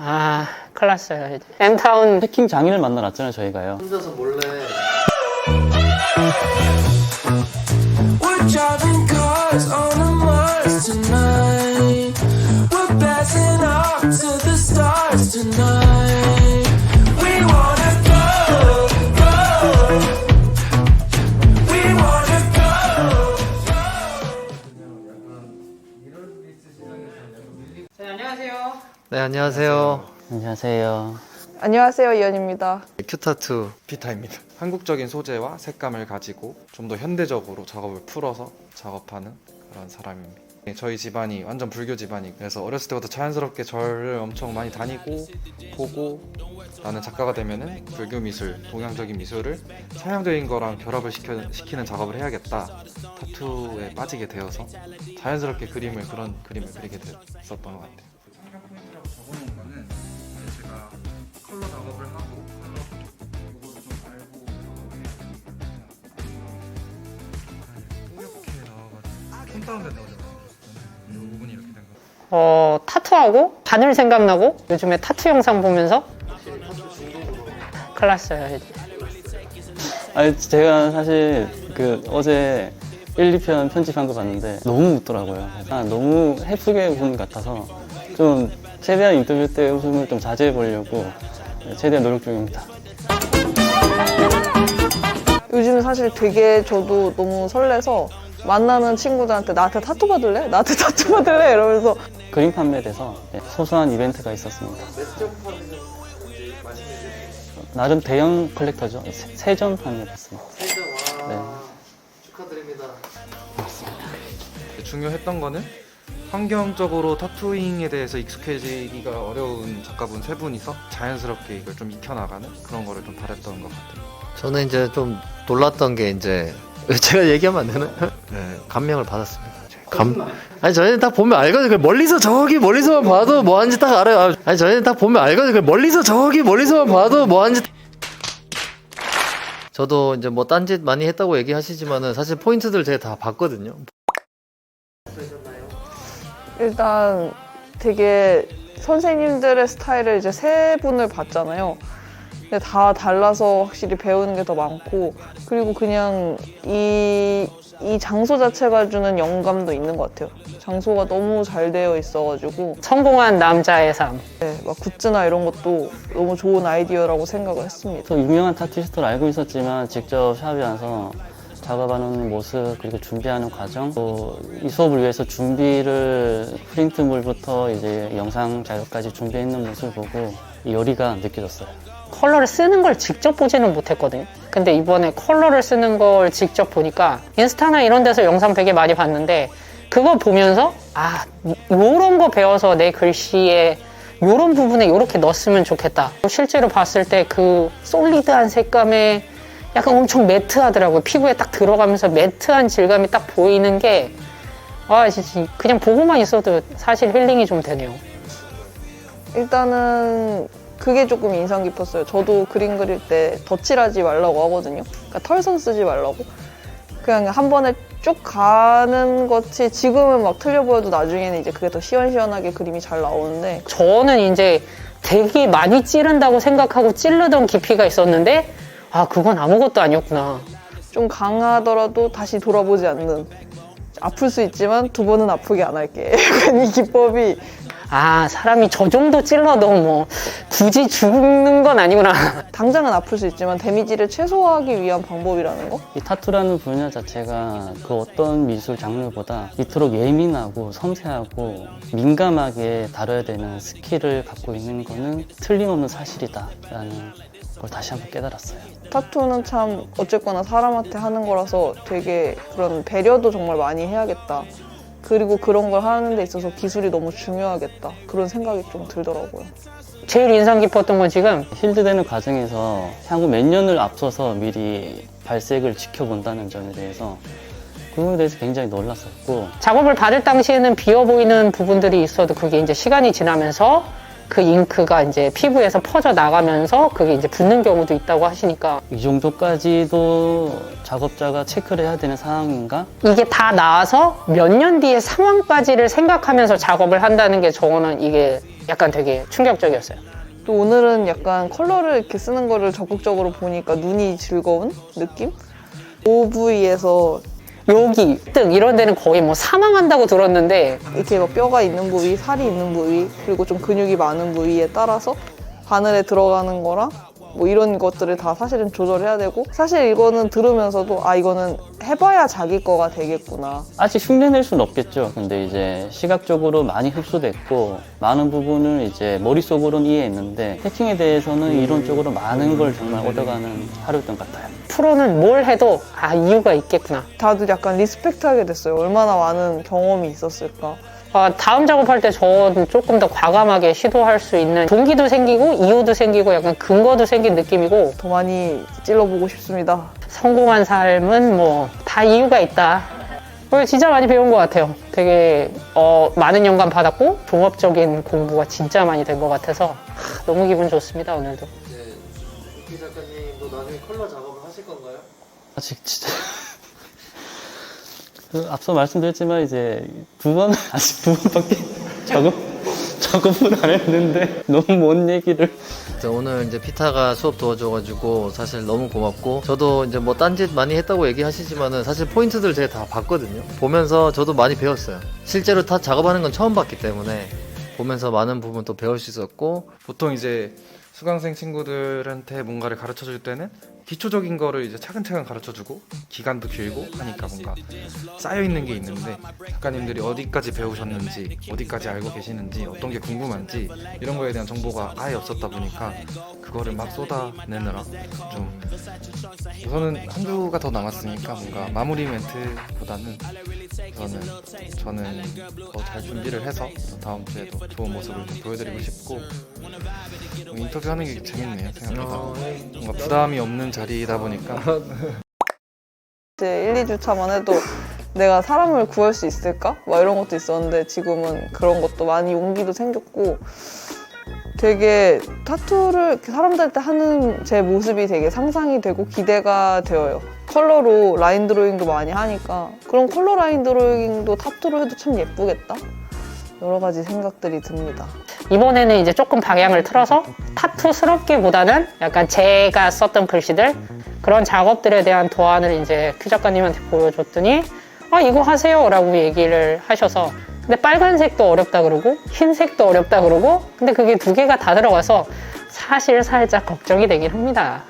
아, 큰일 났어요. 이제. M타운 해킹 장인을 만나러 왔잖아요, 저희가요. 혼자서 몰래 We're driving cars on a Mars tonight. We're blasting off to the stars tonight. We wanna go, go. We wanna go. 네, 안녕하세요. 네, 안녕하세요. 안녕하세요. 안녕하세요, 이연입니다. 큐타투 피타입니다. 한국적인 소재와 색감을 가지고 좀 더 현대적으로 작업을 풀어서 작업하는 그런 사람입니다. 네, 저희 집안이 완전 불교 집안이 그래서 어렸을 때부터 자연스럽게 절을 엄청 많이 다니고 보고 나는 작가가 되면은 불교 미술, 동양적인 미술을 서양적인 거랑 결합을 시키는 작업을 해야겠다. 타투에 빠지게 되어서 자연스럽게 그런 그림을 그리게 됐었던 것 같아요. 상당 포인트라고 적어놓은 거는 제가 컬러 작업을 하고 컬러 요거를 좀 알고 작업을 해야 되니까 이렇게 나와가지고 톤 다운된다고 제가 이 부분이 이렇게 된 거. 타투하고 바늘 생각나고 요즘에 타투 영상 보면서 큰일 났어요. 이제. 아니, 제가 사실 어제 1, 2편 편집한 거 봤는데 너무 웃더라고요. 너무 해프게 웃은 것 같아서 좀 최대한 인터뷰 때 웃음을 좀 자제해 보려고 최대한 노력 중입니다. 요즘 사실 되게 저도 너무 설레서 만나는 친구들한테 나한테 타투 받을래? 나한테 타투 받을래? 이러면서 그림 판매돼서 소소한 이벤트가 있었습니다. 나름 대형 컬렉터죠. 세 점 판매했습니다. 네. 축하드립니다. 중요했던 거는 환경적으로 타투잉에 대해서 익숙해지기가 어려운 작가분 세 분이서 자연스럽게 이걸 좀 익혀나가는 그런 거를 좀 바랬던 것 같아요. 저는 이제 좀 놀랐던 게 이제 제가 얘기하면 안 되나? 네, 감명을 받았습니다. 아니 저희는 딱 보면 알거든요. 멀리서 저기 멀리서만 봐도 뭐 하는지 딱 알아요. 아니 저희는 딱 보면 알거든요. 멀리서 저기 멀리서만 봐도 뭐 하는지. 저도 이제 뭐 딴짓 많이 했다고 얘기하시지만은 사실 포인트들 제가 다 봤거든요. 일단 되게 선생님들의 스타일을 이제 세 분을 봤잖아요. 근데 다 달라서 확실히 배우는 게 더 많고, 그리고 그냥 이 장소 자체가 주는 영감도 있는 것 같아요. 장소가 너무 잘 되어 있어가지고 성공한 남자의 삶. 네, 막 굿즈나 이런 것도 너무 좋은 아이디어라고 생각을 했습니다. 또 유명한 타투이스트를 알고 있었지만 직접 샵에 와서 작업하는 모습, 그리고 준비하는 과정, 또 이 수업을 위해서 준비를 프린트물부터 이제 영상 자료까지 준비했는 모습을 보고 이 열의가 느껴졌어요. 컬러를 쓰는 걸 직접 보지는 못했거든요. 근데 이번에 컬러를 쓰는 걸 직접 보니까 인스타나 이런 데서 영상 되게 많이 봤는데 그거 보면서 요런 거 배워서 내 글씨에 요런 부분에 요렇게 넣었으면 좋겠다. 실제로 봤을 때 그 솔리드한 색감에 약간 엄청 매트하더라고요. 피부에 딱 들어가면서 매트한 질감이 딱 보이는 게 진짜 그냥 보고만 있어도 사실 힐링이 좀 되네요. 일단은 그게 조금 인상 깊었어요. 저도 그림 그릴 때 덧칠하지 말라고 하거든요. 그러니까 털선 쓰지 말라고. 그냥 한 번에 쭉 가는 것이 지금은 막 틀려 보여도 나중에는 이제 그게 더 시원시원하게 그림이 잘 나오는데, 저는 이제 되게 많이 찌른다고 생각하고 찌르던 깊이가 있었는데 그건 아무것도 아니었구나. 좀 강하더라도 다시 돌아보지 않는, 아플 수 있지만 두 번은 아프게 안 할게. 약간 이 기법이 사람이 저 정도 찔러도 뭐 굳이 죽는 건 아니구나. 당장은 아플 수 있지만 데미지를 최소화하기 위한 방법이라는 거? 이 타투라는 분야 자체가 그 어떤 미술 장르보다 이토록 예민하고 섬세하고 민감하게 다뤄야 되는 스킬을 갖고 있는 거는 틀림없는 사실이다라는 걸 다시 한번 깨달았어요. 타투는 참 어쨌거나 사람한테 하는 거라서 되게 그런 배려도 정말 많이 해야겠다. 그리고 그런 걸 하는 데 있어서 기술이 너무 중요하겠다. 그런 생각이 좀 들더라고요. 제일 인상 깊었던 건 지금 실드되는 과정에서 향후 몇 년을 앞서서 미리 발색을 지켜본다는 점에 대해서 그 부분에 대해서 굉장히 놀랐었고, 작업을 받을 당시에는 비어 보이는 부분들이 있어도 그게 이제 시간이 지나면서 그 잉크가 이제 피부에서 퍼져 나가면서 그게 이제 붓는 경우도 있다고 하시니까 이 정도까지도 작업자가 체크를 해야 되는 상황인가? 이게 다 나와서 몇 년 뒤의 상황까지를 생각하면서 작업을 한다는 게 저는 이게 약간 되게 충격적이었어요. 또 오늘은 약간 컬러를 이렇게 쓰는 거를 적극적으로 보니까 눈이 즐거운 느낌? OV에서 여기, 등 이런 데는 거의 뭐 사망한다고 들었는데 이렇게 막 뼈가 있는 부위, 살이 있는 부위, 그리고 좀 근육이 많은 부위에 따라서 바늘에 들어가는 거랑 뭐 이런 것들을 다 사실은 조절해야 되고, 사실 이거는 들으면서도 아 이거는 해봐야 자기 거가 되겠구나. 아직 흉내낼 수는 없겠죠. 근데 이제 시각적으로 많이 흡수됐고 많은 부분을 이제 머릿속으로는 이해했는데 해킹에 대해서는 이론적으로 많은 걸 정말 얻어가는 하루였던 것 같아요. 프로는 뭘 해도 아 이유가 있겠구나. 다들 약간 리스펙트하게 됐어요. 얼마나 많은 경험이 있었을까. 다음 작업할 때 저는 조금 더 과감하게 시도할 수 있는 동기도 생기고 이유도 생기고 약간 근거도 생긴 느낌이고, 더 많이 찔러보고 싶습니다. 성공한 삶은 뭐 다 이유가 있다. 진짜 많이 배운 것 같아요. 되게 많은 영감 받았고 종합적인 공부가 진짜 많이 된 것 같아서 너무 기분 좋습니다. 오늘도. 이제 이 작가님도 나중에 컬러 작업을 하실 건가요? 아직 진짜 앞서 말씀드렸지만 이제 아직 두 번밖에 작업을 안 했는데 너무 먼 얘기를. 오늘 이제 피타가 수업 도와줘가지고 사실 너무 고맙고, 저도 이제 뭐 딴짓 많이 했다고 얘기하시지만은 사실 포인트들 제가 다 봤거든요. 보면서 저도 많이 배웠어요. 실제로 다 작업하는 건 처음 봤기 때문에 보면서 많은 부분 또 배울 수 있었고. 보통 이제 수강생 친구들한테 뭔가를 가르쳐 줄 때는 기초적인 거를 이제 차근차근 가르쳐 주고 기간도 길고 하니까 뭔가 쌓여 있는 게 있는데, 작가님들이 어디까지 배우셨는지, 어디까지 알고 계시는지, 어떤 게 궁금한지 이런 거에 대한 정보가 아예 없었다 보니까 그거를 막 쏟아내느라 좀, 우선은 한 주가 더 남았으니까 뭔가 마무리 멘트보다는 저는 더 잘 준비를 해서 다음 주에도 좋은 모습을 좀 보여드리고 싶고, 인터뷰하는 게 재밌네요. 생각보다 뭔가 부담이 없는 자리다 보니까. 이제 1, 2주차만 해도 내가 사람을 구할 수 있을까? 막 이런 것도 있었는데 지금은 그런 것도 많이 용기도 생겼고, 되게 타투를 이렇게 사람들한테 하는 제 모습이 되게 상상이 되고 기대가 되어요. 컬러로 라인 드로잉도 많이 하니까 그런 컬러 라인 드로잉도 타투로 해도 참 예쁘겠다? 여러 가지 생각들이 듭니다. 이번에는 이제 조금 방향을 틀어서 타투스럽기보다는 약간 제가 썼던 글씨들, 그런 작업들에 대한 도안을 이제 큐 작가님한테 보여줬더니 이거 하세요 라고 얘기를 하셔서, 근데 빨간색도 어렵다 그러고 흰색도 어렵다 그러고, 근데 그게 두 개가 다 들어가서 사실 살짝 걱정이 되긴 합니다.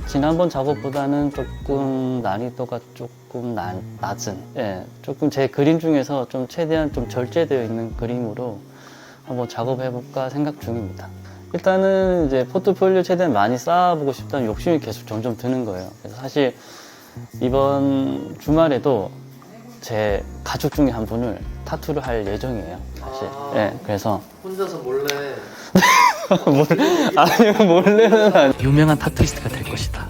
지난번 작업보다는 조금 난이도가 조금 낮은, 조금 제 그림 중에서 좀 최대한 좀 절제되어 있는 그림으로 한번 작업해볼까 생각 중입니다. 일단은 이제 포트폴리오 최대한 많이 쌓아보고 싶다는 욕심이 계속 점점 드는 거예요. 그래서 사실 이번 주말에도 제 가족 중에 한 분을 타투를 할 예정이에요, 사실. 그래서 혼자서 몰래 아니요, 몰래는 아니에요. 유명한 타투이스트가 될 것이다.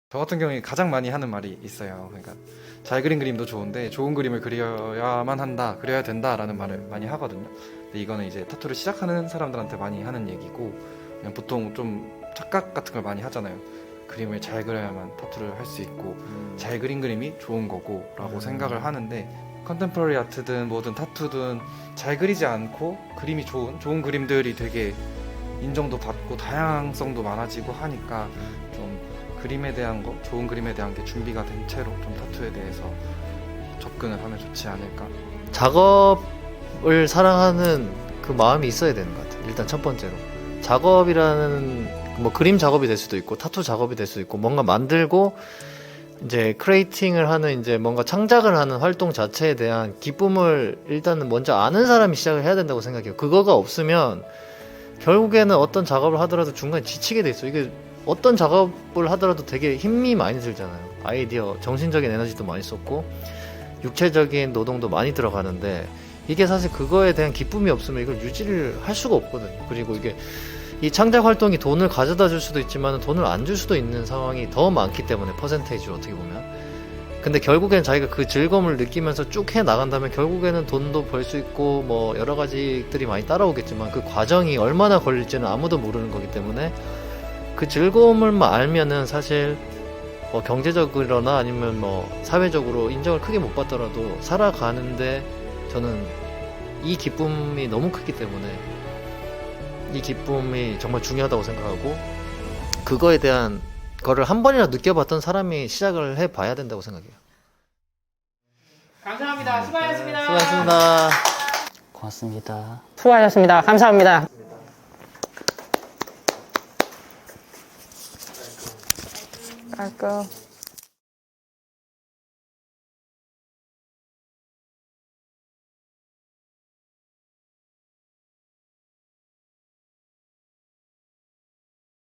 저 같은 경우에 가장 많이 하는 말이 있어요. 그러니까 잘 그린 그림도 좋은데 좋은 그림을 그려야만 한다, 그려야 된다라는 말을 많이 하거든요. 근데 이거는 이제 타투를 시작하는 사람들한테 많이 하는 얘기고, 그냥 보통 좀 착각 같은 걸 많이 하잖아요. 그림을 잘 그려야만 타투를 할 수 있고 잘 그린 그림이 좋은 거고 라고 생각을 하는데, 컨템포러리 아트든 뭐든 타투든 잘 그리지 않고 그림이 좋은 그림들이 되게 인정도 받고 다양성도 많아지고 하니까 좀 그림에 대한 거, 좋은 그림에 대한 게 준비가 된 채로 좀 타투에 대해서 접근을 하면 좋지 않을까. 작업을 사랑하는 그 마음이 있어야 되는 것 같아요. 일단 첫 번째로 작업이라는 뭐 그림 작업이 될 수도 있고 타투 작업이 될 수도 있고, 뭔가 만들고 이제 크리에이팅을 하는, 이제 뭔가 창작을 하는 활동 자체에 대한 기쁨을 일단은 먼저 아는 사람이 시작을 해야 된다고 생각해요. 그거가 없으면 결국에는 어떤 작업을 하더라도 중간에 지치게 돼 있어요. 이게 어떤 작업을 하더라도 되게 힘이 많이 들잖아요. 아이디어, 정신적인 에너지도 많이 썼고 육체적인 노동도 많이 들어가는데, 이게 사실 그거에 대한 기쁨이 없으면 이걸 유지를 할 수가 없거든요. 그리고 이게 이 창작 활동이 돈을 가져다 줄 수도 있지만 돈을 안 줄 수도 있는 상황이 더 많기 때문에, 퍼센테이지로 어떻게 보면. 근데 결국엔 자기가 그 즐거움을 느끼면서 쭉 해 나간다면 결국에는 돈도 벌 수 있고 뭐 여러 가지들이 많이 따라오겠지만, 그 과정이 얼마나 걸릴지는 아무도 모르는 거기 때문에 그 즐거움을만 알면은 사실 뭐 경제적으로나 아니면 뭐 사회적으로 인정을 크게 못 받더라도 살아가는데 저는 이 기쁨이 너무 크기 때문에 이 기쁨이 정말 중요하다고 생각하고 그거에 대한 거를 한 번이라도 느껴봤던 사람이 시작을 해봐야 된다고 생각해요. 감사합니다. 수고하셨습니다. 수고하셨습니다. 고맙습니다. 수고하셨습니다. 감사합니다. 깔끔.